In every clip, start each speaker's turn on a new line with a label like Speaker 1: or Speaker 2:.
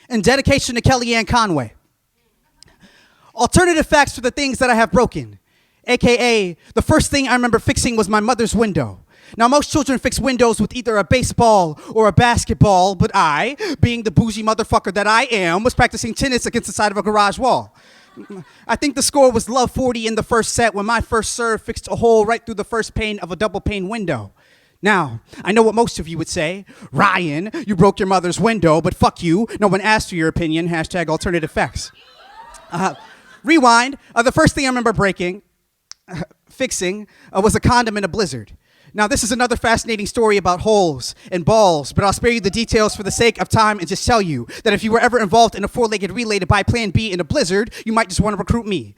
Speaker 1: In dedication to Kellyanne Conway. Alternative facts for the things that I have broken. AKA, the first thing I remember fixing was my mother's window. Now, most children fix windows with either a baseball or a basketball, but I, being the bougie motherfucker that I am, was practicing tennis against the side of a garage wall. I think the score was love 40 in the first set when my first serve fixed a hole right through the first pane of a double pane window. Now, I know what most of you would say. Ryan, you broke your mother's window, but fuck you. No one asked for your opinion. Hashtag alternative facts. Rewind. The first thing I remember fixing was a condom in a blizzard. Now, this is another fascinating story about holes and balls, but I'll spare you the details for the sake of time and just tell you that if you were ever involved in a four-legged relay to buy Plan B in a blizzard, you might just want to recruit me.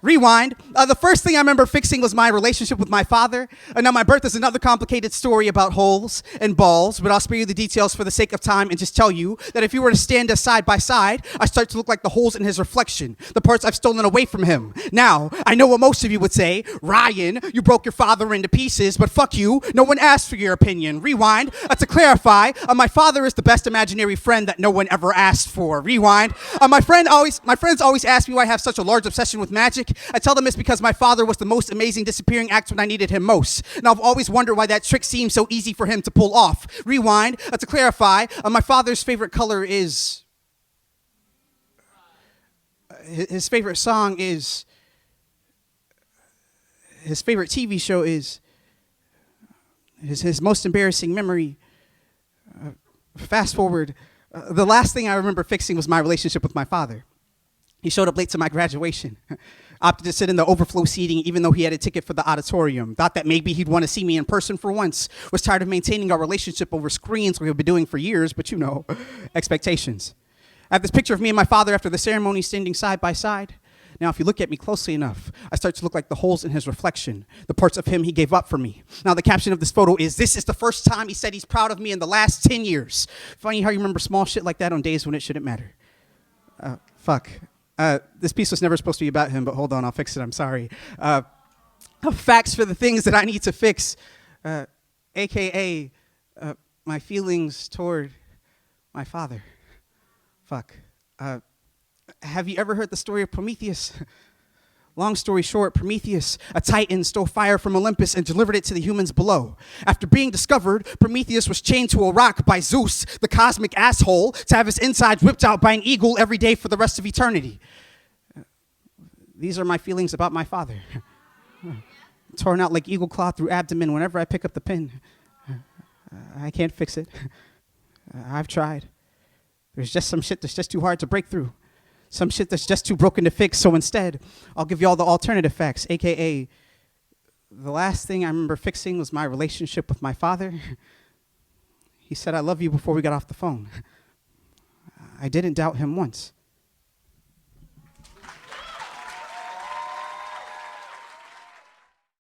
Speaker 1: Rewind. The first thing I remember fixing was my relationship with my father. Now, my birth is another complicated story about holes and balls, but I'll spare you the details for the sake of time and just tell you that if you were to stand us side by side, I start to look like the holes in his reflection, the parts I've stolen away from him. Now, I know what most of you would say. Ryan, you broke your father into pieces, but fuck you. No one asked for your opinion. Rewind. To clarify, my father is the best imaginary friend that no one ever asked for. Rewind. My friends always ask me why I have such a large obsession with magic. I tell them it's because my father was the most amazing disappearing act when I needed him most. Now, I've always wondered why that trick seems so easy for him to pull off. Rewind. To clarify, my father's favorite color is... his favorite song is... his favorite TV show is... His most embarrassing memory. Fast forward, the last thing I remember fixing was my relationship with my father. He showed up late to my graduation, opted to sit in the overflow seating even though he had a ticket for the auditorium, thought that maybe he'd want to see me in person for once, was tired of maintaining our relationship over screens we have been doing for years, but you know, expectations. I have this picture of me and my father after the ceremony standing side by side. Now, if you look at me closely enough, I start to look like the holes in his reflection, the parts of him he gave up for me. Now, the caption of this photo is, "This is the first time he said he's proud of me in the last 10 years. Funny how you remember small shit like that on days when it shouldn't matter. Fuck. This piece was never supposed to be about him, but hold on, I'll fix it, I'm sorry. Facts for the things that I need to fix, AKA my feelings toward my father. Fuck. Have you ever heard the story of Prometheus? Long story short, Prometheus, a titan, stole fire from Olympus and delivered it to the humans below. After being discovered, Prometheus was chained to a rock by Zeus, the cosmic asshole, to have his insides whipped out by an eagle every day for the rest of eternity. These are my feelings about my father. Torn out like eagle claw through abdomen whenever I pick up the pen. I can't fix it. I've tried. There's just some shit that's just too hard to break through. Some shit that's just too broken to fix. So instead, I'll give you all the alternative facts, AKA the last thing I remember fixing was my relationship with my father. He said, "I love you" before we got off the phone. I didn't doubt him once.